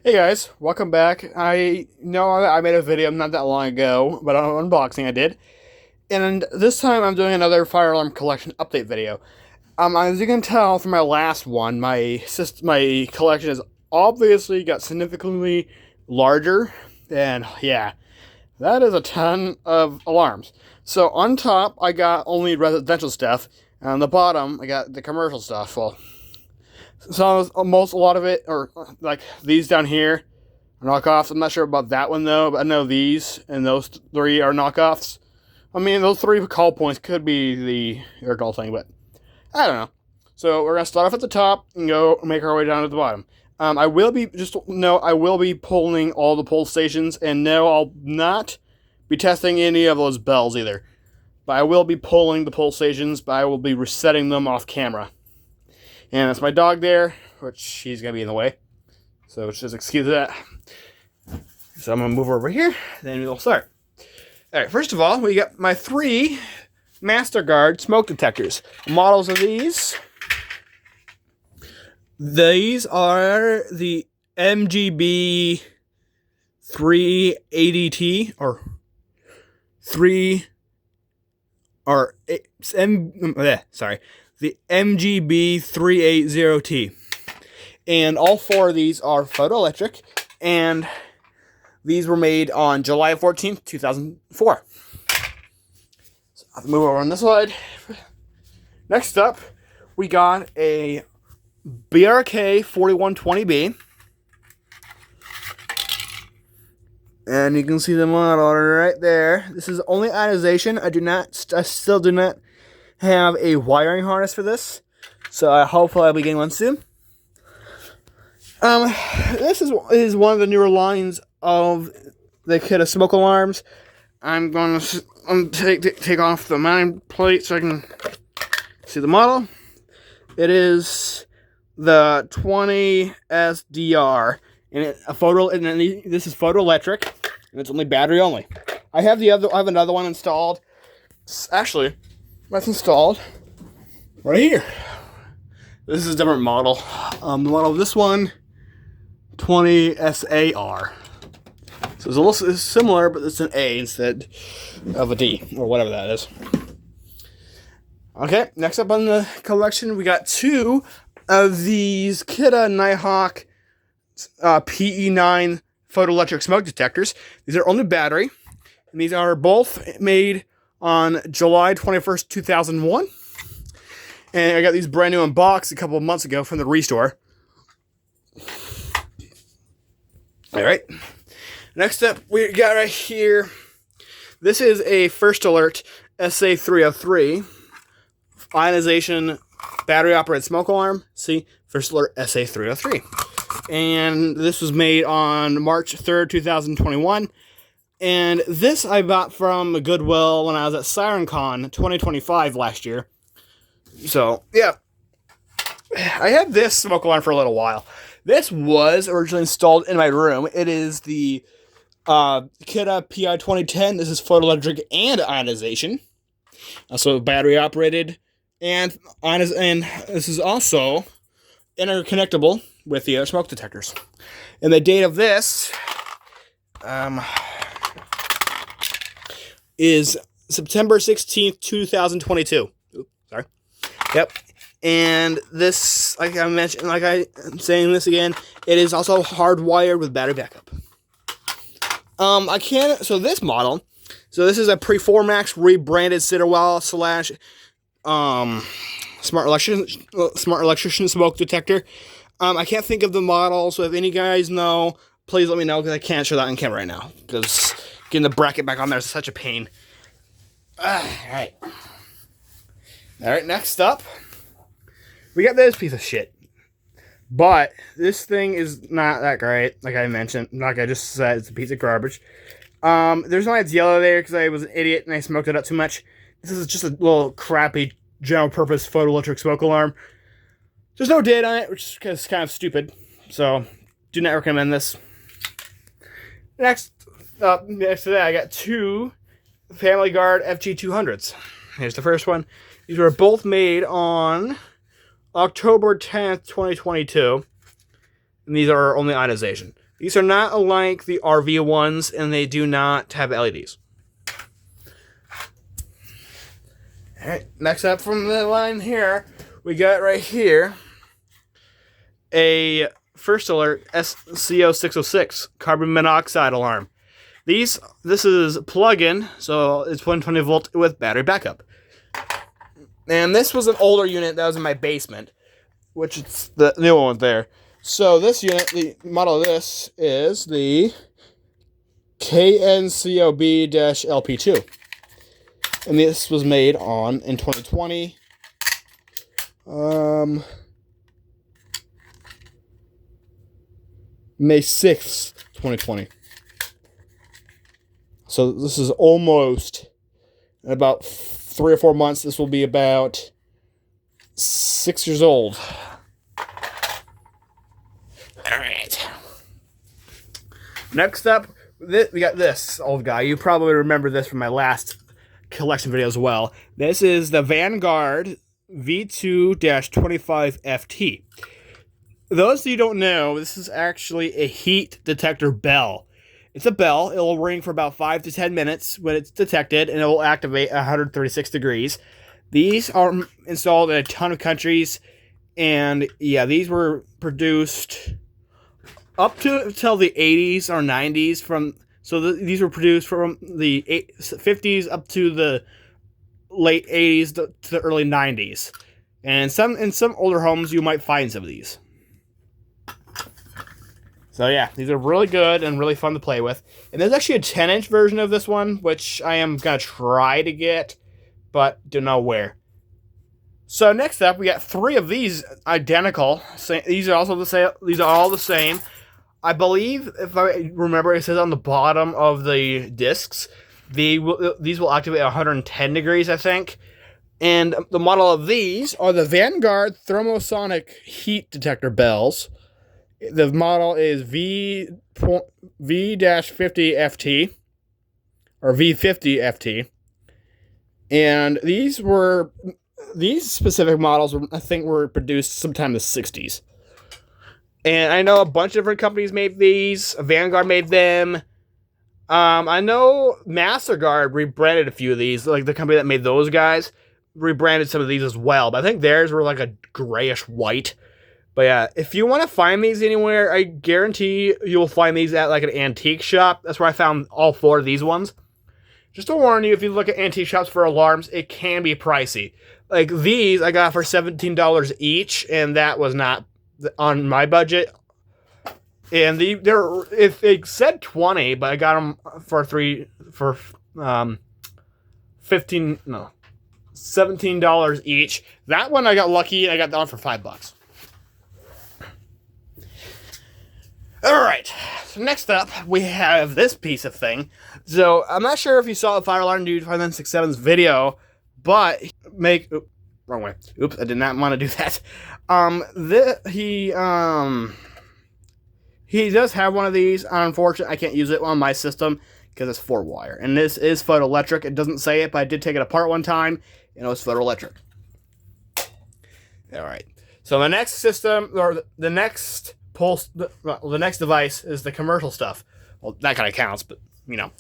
Hey guys, welcome back. I know I made a video not that long ago, but on unboxing I did. And this time I'm doing another Fire Alarm Collection update video. As you can tell from my last one, my collection has obviously got significantly larger. And yeah, that is a ton of alarms. So on top, I got only residential stuff. And on the bottom, I got the commercial stuff. Well, a lot of it, or like these down here, are knockoffs. I'm not sure about that one though, but I know these and those three are knockoffs. I mean, those three call points could be the Aircall thing, but I don't know. So we're gonna start off at the top and go make our way down to the bottom. I will be pulling all the pull stations, and no, I'll not be testing any of those bells either. But I will be pulling the pull stations, but I will be resetting them off camera. And that's my dog there, which he's going to be in the way. So just excuse that. So I'm going to move over here, then we'll start. Alright, first of all, we got my 3 MasterGuard smoke detectors. Models of these. These are the MGB 380T, or 3, or, sorry. The MGB 380T. And all 4 of these are photoelectric, and these were made on July 14th, 2004. So I'll move over on this side. Next up, we got a BRK 4120B. And you can see the model right there. This is only ionization. I still do not have a wiring harness for this, so hopefully I'll be getting one soon. This is one of the newer lines of the Kidde smoke alarms. I'm going to take off the mounting plate so I can see the model. It is the 20 SDR, and this is photoelectric, and it's only battery only. I have another one installed. Actually, that's installed right here. This is a different model. The model of this one, 20 SAR. So it's a little similar, but it's an A instead of a D, or whatever that is. Okay, next up on the collection, we got 2 of these Kidde Nighthawk PE9 photoelectric smoke detectors. These are only battery, and these are both made on July 21st, 2001. And I got these brand new unboxed a couple of months ago from the Restore. Alright. Next up, we got right here. This is a First Alert SA303 ionization battery operated smoke alarm. See, First Alert SA303. And this was made on March 3rd, 2021. And this I bought from Goodwill when I was at SirenCon 2025 last year. So, yeah. I had this smoke alarm for a little while. This was originally installed in my room. It is the Kidde PI 2010. This is photoelectric and ionization. So battery operated. And this is also interconnectable with the other smoke detectors. And the date of this is September 16th, 2022. Oops, sorry. Yep. And this, like I mentioned, I'm saying this again, it is also hardwired with battery backup. So this model, this is a Pre4Max rebranded Citadel / smart electrician smoke detector. I can't think of the model, so if any guys know, please let me know, because I can't show that on camera right now, because getting the bracket back on there is such a pain. Alright, next up, we got this piece of shit. But this thing is not that great, like I mentioned. Like I just said, it's a piece of garbage. There's no it's yellow there because I was an idiot and I smoked it up too much. This is just a little crappy general purpose photoelectric smoke alarm. There's no date on it, which is kind of stupid. So, do not recommend this. Next to that, I got 2 Family Guard FG200s. Here's the first one. These were both made on October 10th, 2022. And these are only ionization. These are not unlike the RV ones, and they do not have LEDs. Alright, next up from the line here, we got right here a First Alert SCO606 carbon monoxide alarm. This is plug-in, so it's 120 volt with battery backup. And this was an older unit that was in my basement, which is the new one there. So this unit, the model of this is the KNCOB-LP2. And this was made in 2020. May 6th, 2020. So this is almost, in about 3 or 4 months, this will be about 6 years old. Alright. Next up, we got this old guy. You probably remember this from my last collection video as well. This is the Vanguard V2-25FT. Those of you who don't know, this is actually a heat detector bell. It's a bell. It will ring for about 5 to 10 minutes when it's detected, and it will activate 136 degrees. These are installed in a ton of countries, and yeah, these were produced up to until the 80s or 90s. These were produced from the 50s up to the late 80s to the early 90s. And in some older homes, you might find some of these. So yeah, these are really good and really fun to play with. And there's actually a 10-inch version of this one, which I am going to try to get, but don't know where. So next up, we got 3 of these identical. These are also the same. These are all the same. I believe, if I remember, it says on the bottom of the discs, these will activate at 110 degrees, I think. And the model of these are the Vanguard Thermosonic Heat Detector Bells. The model is V-50FT, or V50FT. And these specific models, I think, were produced sometime in the 60s. And I know a bunch of different companies made these. Vanguard made them. I know MasterGuard rebranded a few of these. Like the company that made those guys rebranded some of these as well. But I think theirs were like a grayish white. But yeah, if you want to find these anywhere, I guarantee you'll find these at like an antique shop. That's where I found all 4 of these ones. Just to warn you, if you look at antique shops for alarms, it can be pricey. Like these, I got for $17 each, and that was not on my budget. And if it said 20, but I got them for $17 each. That one I got lucky. I got that one for $5. All right. So next up, we have this piece of thing. So I'm not sure if you saw the Fire Alarm Dude 5967's video, but wrong way. Oops, I did not want to do that. He does have one of these. Unfortunately, I can't use it on my system because it's 4-wire. And this is photoelectric. It doesn't say it, but I did take it apart one time, and it was photoelectric. All right. So the next system, or the next pulse, the next device is the commercial stuff. Well, that kind of counts, but you know.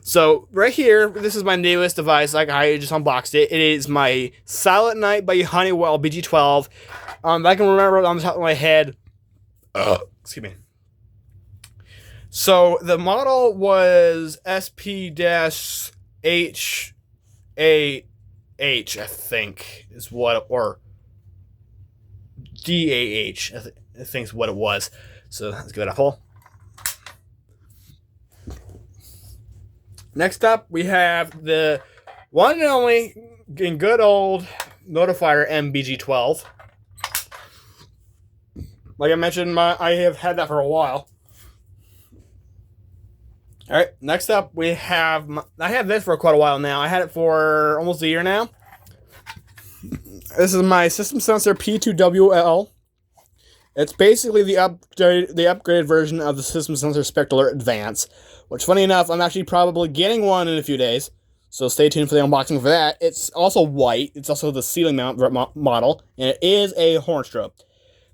So right here, this is my newest device. Like I just unboxed it. It is my Silent Night by Honeywell BG12. I can remember on the top of my head. Excuse me. So the model was SP-HAH, I think, is what, or DAH, I think is what it was. So let's give it a pull. Next up, we have the one and only in good old Notifier MBG12. Like I mentioned, I have had that for a while. All right, next up we have, I have this for quite a while now. I had it for almost a year now. This is my System Sensor P2WL. It's basically the upgraded version of the System Sensor SpectrAlert Advance, which, funny enough, I'm actually probably getting one in a few days, so stay tuned for the unboxing for that. It's also white. It's also the ceiling mount model, and it is a horn strobe.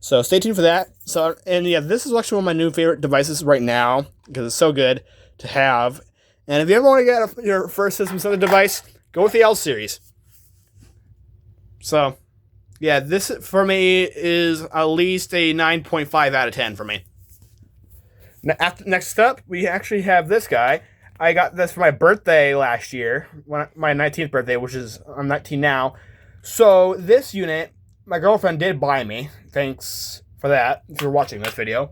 So stay tuned for that. So, and yeah, this is actually one of my new favorite devices right now because it's so good to have. And if you ever want to get your first system center device, go with the L series. So, yeah, this for me is at least a 9.5 out of 10 for me. Next up, we actually have this guy. I got this for my birthday last year, my 19th birthday, which is, I'm 19 now. So this unit, my girlfriend did buy me. Thanks for that, if you're watching this video.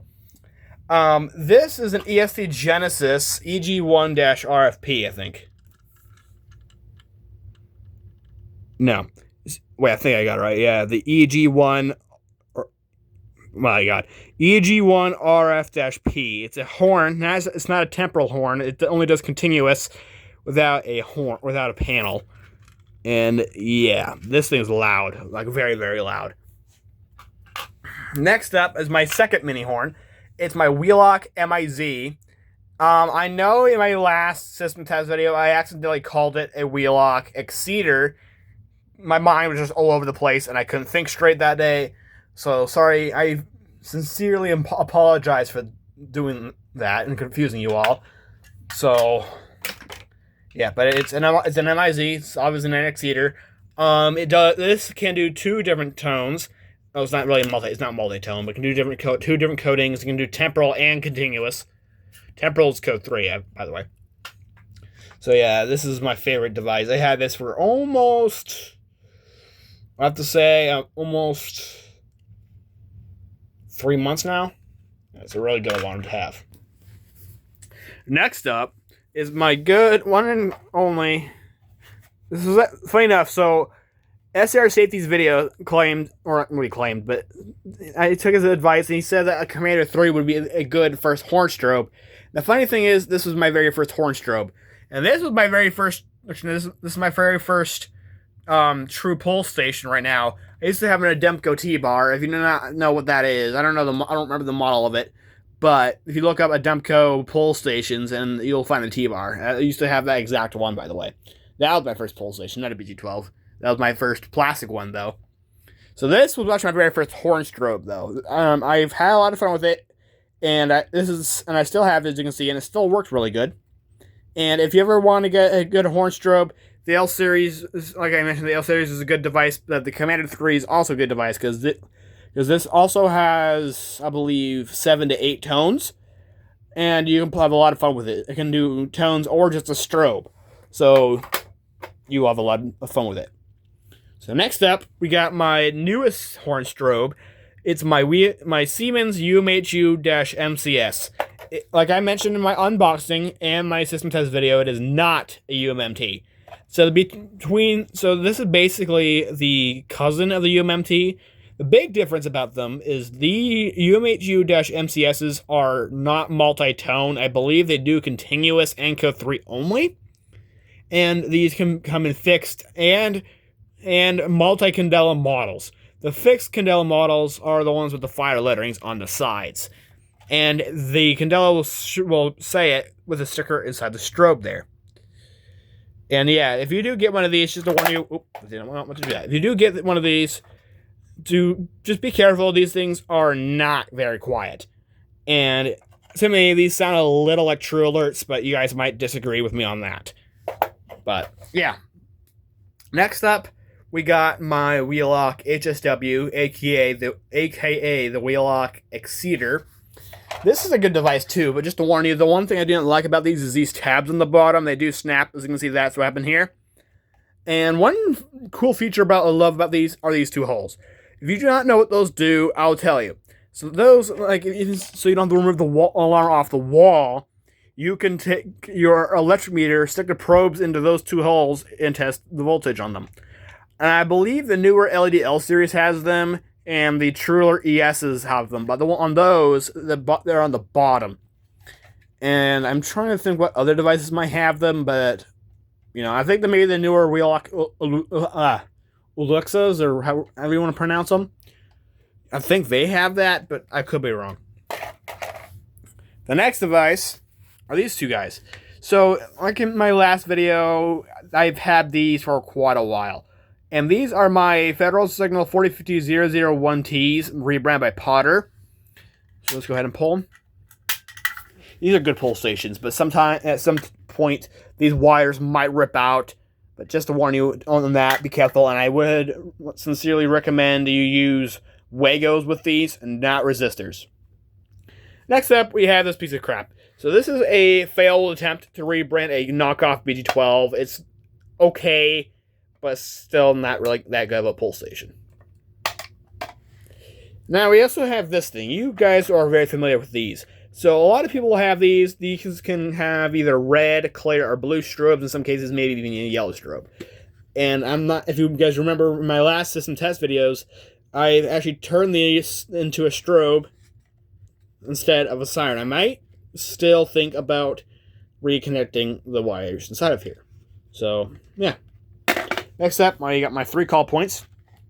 This is an ESC Genesis EG1-RFP, I think. No. Wait, I think I got it right. Yeah, the EG1... My God. EG1-RF-P. It's a horn. It's not a temporal horn. It only does continuous without a horn, without a panel. And yeah, this thing's loud. Like very, very loud. Next up is my second mini horn. It's my Wheelock MIZ. I know in my last system test video, I accidentally called it a Wheelock Exceeder. My mind was just all over the place, and I couldn't think straight that day. So, sorry, I sincerely apologize for doing that and confusing you all. So, yeah, but it's an MIZ. It's obviously an Exceeder. This can do two different tones. Oh, it's not really it's not multi-tone, but it can do two different codings. It can do temporal and continuous. Temporal is code 3, by the way. So yeah, this is my favorite device. I had this for almost, I have to say, almost 3 months now. It's a really good one to have. Next up is my good one and only. This is funny enough. So SR Safety's video claimed, or not really claimed, but I took his advice and he said that a Commander 3 would be a good first horn strobe. The funny thing is, this was my very first horn strobe. And this was my very first, this is my very first true pulse station right now. I used to have an Ademco T-bar. If you do not know what that is, I don't remember the model of it. But if you look up Ademco pulse stations, and you'll find the T-bar. I used to have that exact one, by the way. That was my first pulse station, not a BG12. That was my first plastic one, though. So this was actually my very first horn strobe, though. I've had a lot of fun with it, and I still have it, as you can see, and it still works really good. And if you ever want to get a good horn strobe, the L series, like I mentioned, the L series is a good device. But the Commander 3 is also a good device because this also has, I believe, 7 to 8 tones, and you can have a lot of fun with it. It can do tones or just a strobe, so you will have a lot of fun with it. So next up, we got my newest horn strobe. It's my Siemens UMHU-MCS. Like I mentioned in my unboxing and my system test video, it is not a UMMT. So this is basically the cousin of the UMMT. The big difference about them is the UMHU-MCSs are not multi-tone. I believe they do continuous and code 3 only. And these can come in fixed and multi-candela models. The fixed candela models are the ones with the fire letterings on the sides. And the candela will say it with a sticker inside the strobe there. And yeah, if you do get one of these, just to warn you, didn't want to do that. If you do get one of these, just be careful. These things are not very quiet. And to me, these sound a little like True Alerts, but you guys might disagree with me on that. But yeah. Next up, we got my Wheelock HSW, aka the Wheelock Exceeder. This is a good device too, but just to warn you, the one thing I didn't like about these is these tabs on the bottom. They do snap, as you can see. That's what happened here. And one cool feature I love about these are these two holes. If you do not know what those do, I'll tell you. So those, so you don't have to remove the alarm off the wall, you can take your electric meter, stick the probes into those two holes, and test the voltage on them. And I believe the newer LED L series has them, and the Truler ESs have them. But on those, they're on the bottom. And I'm trying to think what other devices might have them, but I think that maybe the newer Wheelock Ulexas, or however you want to pronounce them, I think they have that, but I could be wrong. The next device are these two guys. So, like in my last video, I've had these for quite a while. And these are my Federal Signal 4050-001Ts, rebranded by Potter. So let's go ahead and pull them. These are good pull stations, but sometime at some point these wires might rip out. But just to warn you on that, be careful. And I would sincerely recommend you use Wagos with these and not resistors. Next up, we have this piece of crap. So this is a failed attempt to rebrand a knockoff BG12. It's okay, but still not really that good of a pull station. Now, we also have this thing. You guys are very familiar with these. So a lot of people have these. These can have either red, clear, or blue strobes. In some cases, maybe even a yellow strobe. And I'm not, if you guys remember my last system test videos, I actually turned these into a strobe instead of a siren. I might still think about reconnecting the wires inside of here. So, yeah. Next up, I got my 3 call points.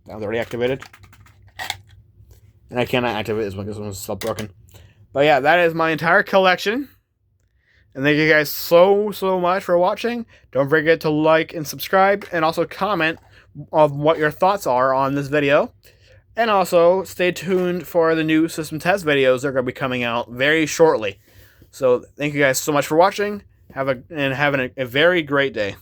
That was already activated. And I cannot activate this one because this one's still broken. But yeah, that is my entire collection. And thank you guys so much for watching. Don't forget to like and subscribe. And also comment on what your thoughts are on this video. And also, stay tuned for the new system test videos that are going to be coming out very shortly. So, thank you guys so much for watching. Having a very great day.